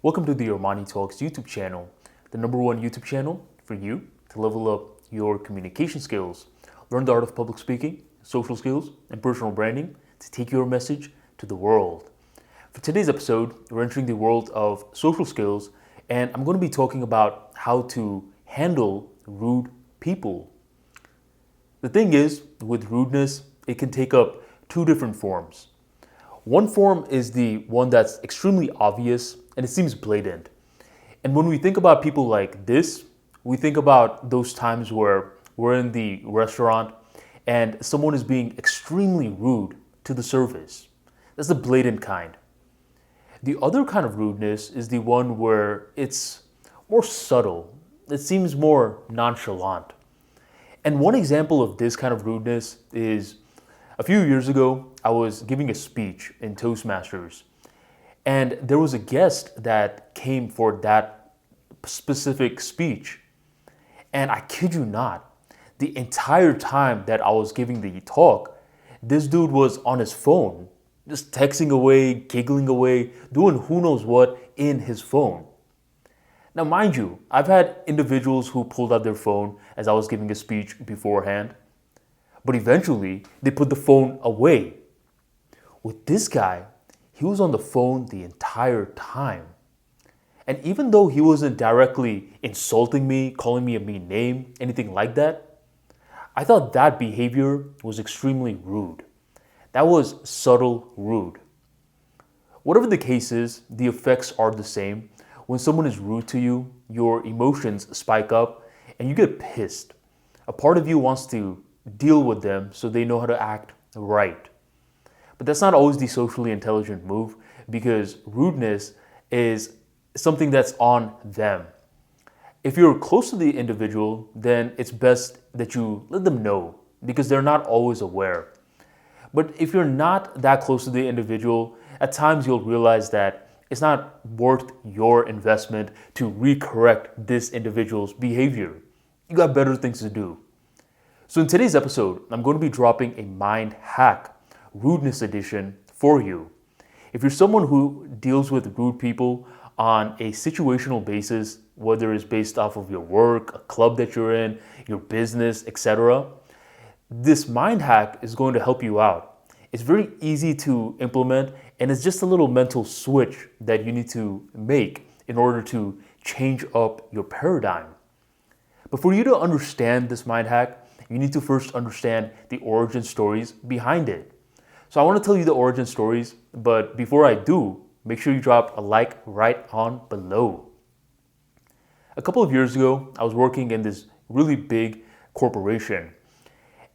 Welcome to the ArmaniTalks YouTube channel, the #1 YouTube channel for you to level up your communication skills, learn the art of public speaking, social skills, and personal branding to take your message to the world. For today's episode, we're entering the world of social skills, and I'm going to be talking about how to handle rude people. The thing is, with rudeness, it can take up two different forms. One form is the one that's extremely obvious and it seems blatant. And when we think about people like this, we think about those times where we're in the restaurant and someone is being extremely rude to the service. That's the blatant kind. The other kind of rudeness is the one where it's more subtle. It seems more nonchalant. And one example of this kind of rudeness is a few years ago, I was giving a speech in Toastmasters, and there was a guest that came for that specific speech. And I kid you not, the entire time that I was giving the talk, this dude was on his phone, just texting away, giggling away, doing who knows what in his phone. Now, mind you, I've had individuals who pulled out their phone as I was giving a speech beforehand, but eventually they put the phone away. With this guy, he was on the phone the entire time. And even though he wasn't directly insulting me, calling me a mean name, anything like that, I thought that behavior was extremely rude. That was subtle rude. Whatever the case is, the effects are the same. When someone is rude to you, your emotions spike up and you get pissed. A part of you wants to deal with them so they know how to act right. But that's not always the socially intelligent move, because rudeness is something that's on them. If you're close to the individual, then it's best that you let them know, because they're not always aware. But if you're not that close to the individual, at times you'll realize that it's not worth your investment to recorrect this individual's behavior. You got better things to do. So in today's episode, I'm going to be dropping a mind hack, rudeness edition, for you. If you're someone who deals with rude people on a situational basis, whether it's based off of your work, a club that you're in, your business, etc., this mind hack is going to help you out. It's very easy to implement, and it's just a little mental switch that you need to make in order to change up your paradigm. But for you to understand this mind hack, you need to first understand the origin stories behind it. So I want to tell you the origin stories, but before I do, make sure you drop a like right on below. A couple of years ago, I was working in this really big corporation.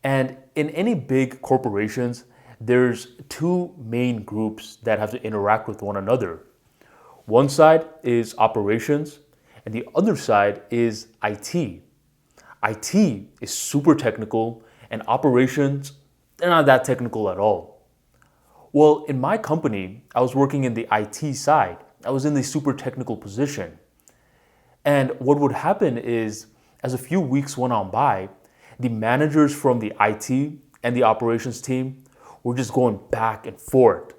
And in any big corporations, there's two main groups that have to interact with one another. One side is operations, and the other side is IT. IT is super technical, and operations, they're not that technical at all. Well, in my company, I was working in the IT side. I was in the super technical position. And what would happen is, as a few weeks went on by, the managers from the IT and the operations team were just going back and forth.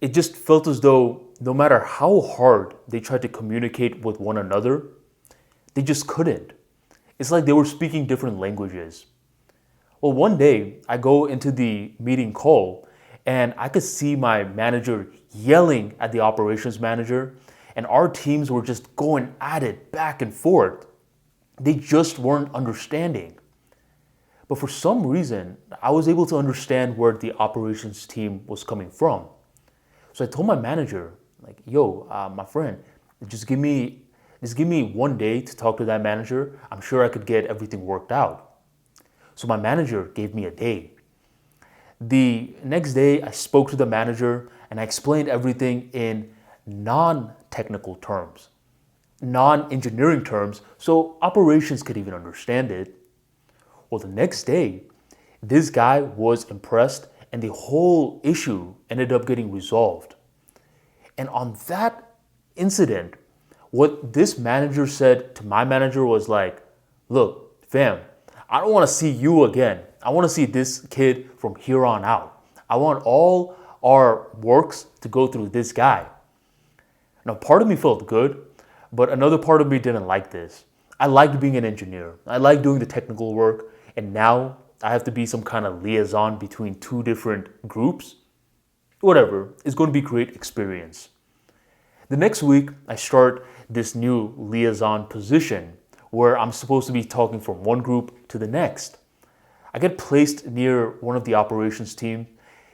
It just felt as though no matter how hard they tried to communicate with one another, they just couldn't. It's like they were speaking different languages. Well, one day I go into the meeting call and I could see my manager yelling at the operations manager, and our teams were just going at it back and forth. They just weren't understanding. But for some reason, I was able to understand where the operations team was coming from. So I told my manager, yo, my friend, just give me 1 day to talk to that manager. I'm sure I could get everything worked out. So my manager gave me a day. The next day, I spoke to the manager and I explained everything in non-technical terms, non-engineering terms, so operations could even understand it. Well, the next day, this guy was impressed and the whole issue ended up getting resolved. And on that incident, what this manager said to my manager was like, look, fam, I don't want to see you again. I want to see this kid from here on out. I want all our works to go through this guy. Now, part of me felt good, but another part of me didn't like this. I liked being an engineer. I liked doing the technical work, and now I have to be some kind of liaison between two different groups. Whatever, it's going to be a great experience. The next week, I start this new liaison position where I'm supposed to be talking from one group to the next. I get placed near one of the operations team.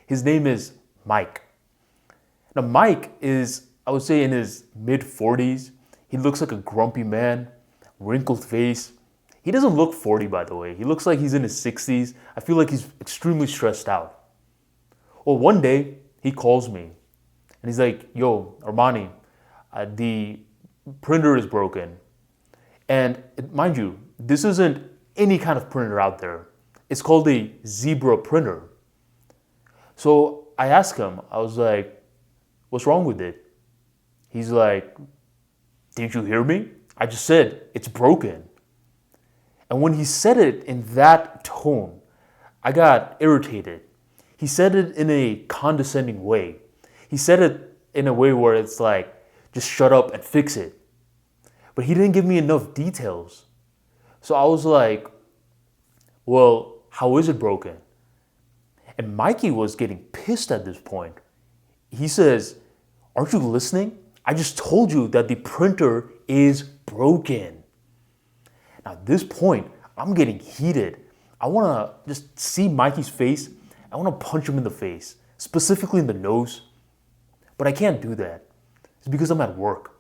His name is Mike. Now, Mike is, I would say, in his mid 40s. He looks like a grumpy man, wrinkled face. He doesn't look 40, by the way. He looks like he's in his 60s. I feel like he's extremely stressed out. Well, one day, he calls me and he's like, yo, Armani, the printer is broken. And mind you, this isn't any kind of printer out there. It's called a zebra printer. So I asked him, I was like, what's wrong with it? He's like, didn't you hear me? I just said, it's broken. And when he said it in that tone, I got irritated. He said it in a condescending way. He said it in a way where it's like, just shut up and fix it. But he didn't give me enough details. So I was like, well, how is it broken? And Mikey was getting pissed at this point. He says, aren't you listening? I just told you that the printer is broken. Now at this point, I'm getting heated. I want to just see Mikey's face. I want to punch him in the face, specifically in the nose. But I can't do that. It's because I'm at work.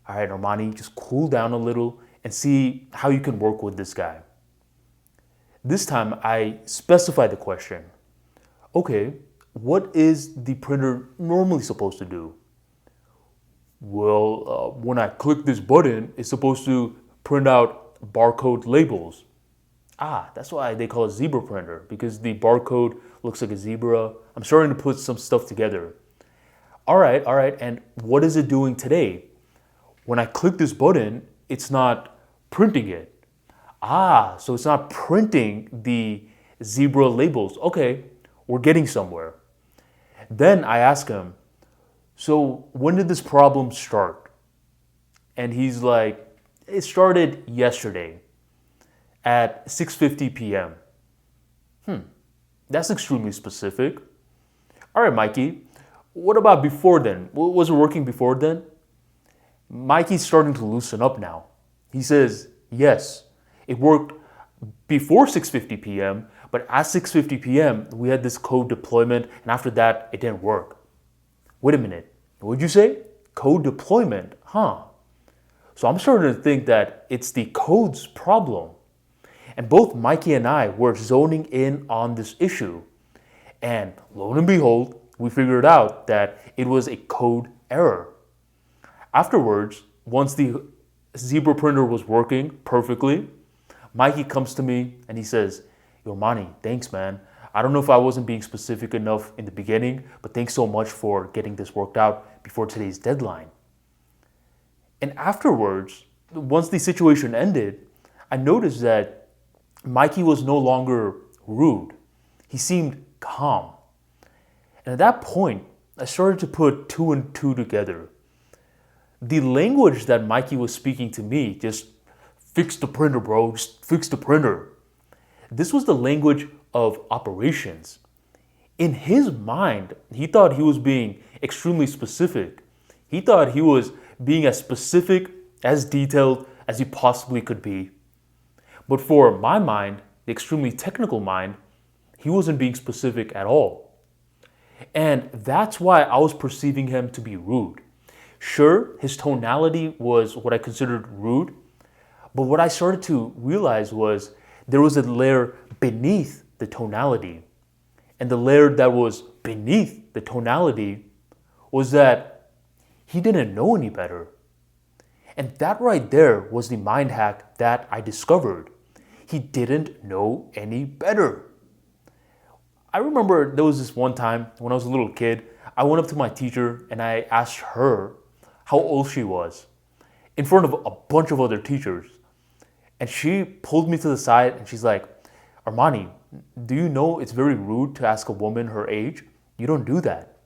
All right, Armani, just cool down a little and see how you can work with this guy. This time, I specify the question. Okay, what is the printer normally supposed to do? Well, when I click this button, it's supposed to print out barcode labels. Ah, that's why they call it zebra printer, because the barcode looks like a zebra. I'm starting to put some stuff together. All right, and what is it doing today? When I click this button, it's not printing it. Ah, so it's not printing the zebra labels. Okay, we're getting somewhere. Then I ask him, so when did this problem start? And he's like, it started yesterday at 6:50 p.m. That's extremely specific. All right, Mikey, what about before then? Was it working before then? Mikey's starting to loosen up now. He says, yes, it worked before 6:50 p.m., but at 6:50 p.m., we had this code deployment, and after that, it didn't work. Wait a minute, what'd you say? Code deployment, huh? So I'm starting to think that it's the code's problem. And both Mikey and I were zoning in on this issue. And lo and behold, we figured out that it was a code error. Afterwards, once the zebra printer was working perfectly, Mikey comes to me and he says, yo, Manny, thanks, man. I don't know if I wasn't being specific enough in the beginning, but thanks so much for getting this worked out before today's deadline. And afterwards, once the situation ended, I noticed that Mikey was no longer rude. He seemed calm. And at that point, I started to put two and two together. The language that Mikey was speaking to me, just fix the printer, bro, just fix the printer. This was the language of operations. In his mind, he thought he was being extremely specific. He thought he was being as specific, as detailed as he possibly could be. But for my mind, the extremely technical mind, he wasn't being specific at all. And that's why I was perceiving him to be rude. Sure, his tonality was what I considered rude, but what I started to realize was there was a layer beneath the tonality. And the layer that was beneath the tonality was that he didn't know any better. And that right there was the mind hack that I discovered. He didn't know any better. I remember there was this one time when I was a little kid, I went up to my teacher and I asked her how old she was in front of a bunch of other teachers. And she pulled me to the side and she's like, Armani, do you know it's very rude to ask a woman her age? You don't do that.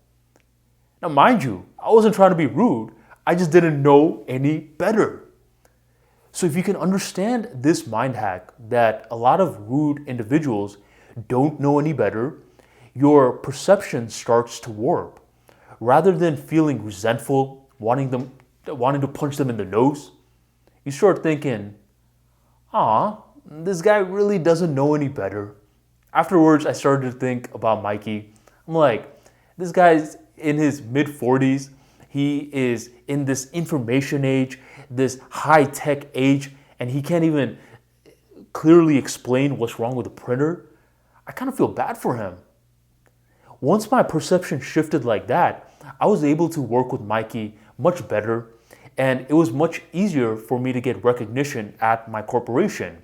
Now, mind you, I wasn't trying to be rude. I just didn't know any better. So if you can understand this mind hack that a lot of rude individuals don't know any better, your perception starts to warp. Rather than feeling resentful, wanting to punch them in the nose, you start thinking, this guy really doesn't know any better. Afterwards, I started to think about Mikey. I'm like, this guy's in his mid-40s. He is in this information age, this high-tech age, and he can't even clearly explain what's wrong with the printer. I kind of feel bad for him. Once my perception shifted like that, I was able to work with Mikey much better, and it was much easier for me to get recognition at my corporation.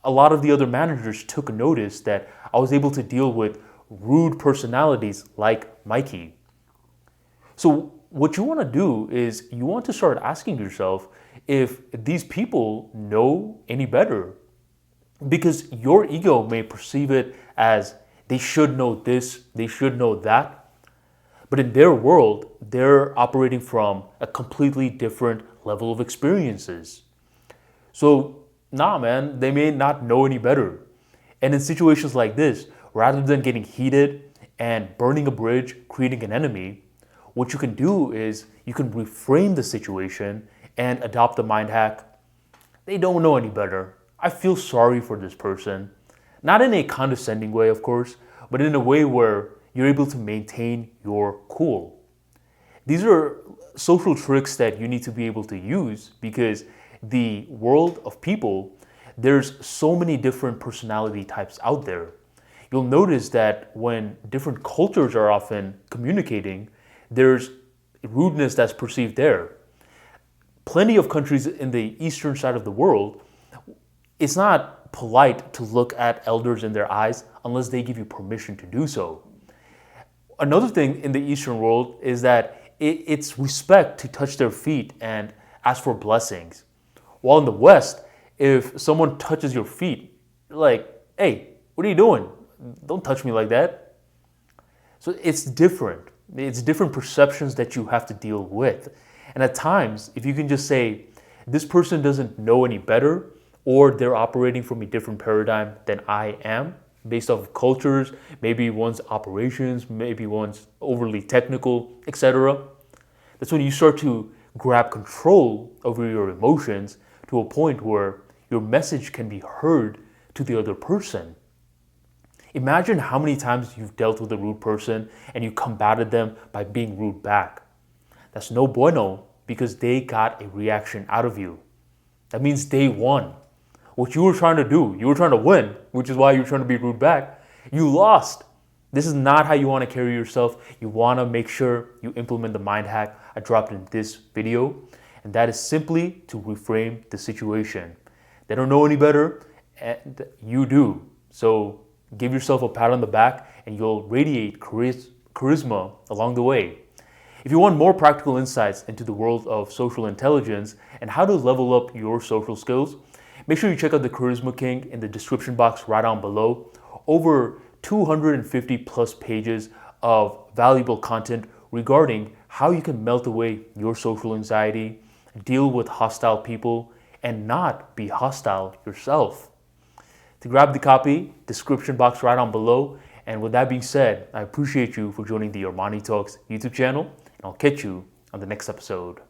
A lot of the other managers took notice that I was able to deal with rude personalities like Mikey. So what you want to do is you want to start asking yourself if these people know any better, because your ego may perceive it as they should know this, they should know that. But in their world, they're operating from a completely different level of experiences. So, nah, man, they may not know any better. And in situations like this, rather than getting heated and burning a bridge, creating an enemy, what you can do is you can reframe the situation and adopt the mind hack. They don't know any better. I feel sorry for this person. Not in a condescending way, of course, but in a way where you're able to maintain your cool. These are social tricks that you need to be able to use because the world of people, there's so many different personality types out there. You'll notice that when different cultures are often communicating, there's rudeness that's perceived there. Plenty of countries in the eastern side of the world, it's not polite to look at elders in their eyes unless they give you permission to do so. Another thing in the Eastern world is that it's respect to touch their feet and ask for blessings. While in the West, if someone touches your feet, you're like, hey, what are you doing? Don't touch me like that. So it's different. It's different perceptions that you have to deal with. And at times, if you can just say, this person doesn't know any better, or they're operating from a different paradigm than I am, based off of cultures, maybe one's operations, maybe one's overly technical, etc. That's when you start to grab control over your emotions to a point where your message can be heard to the other person. Imagine how many times you've dealt with a rude person and you combated them by being rude back. That's no bueno because they got a reaction out of you. That means they won. What you were trying to do, you were trying to win, which is why you were trying to be rude back. You lost. This is not how you want to carry yourself. You want to make sure you implement the mind hack I dropped in this video. And that is simply to reframe the situation. They don't know any better, and you do. So give yourself a pat on the back and you'll radiate charisma along the way. If you want more practical insights into the world of social intelligence and how to level up your social skills, make sure you check out the Charisma King in the description box right down below. Over 250 plus pages of valuable content regarding how you can melt away your social anxiety, deal with hostile people, and not be hostile yourself. To grab the copy, description box right down below. And with that being said, I appreciate you for joining the ArmaniTalks YouTube channel, and I'll catch you on the next episode.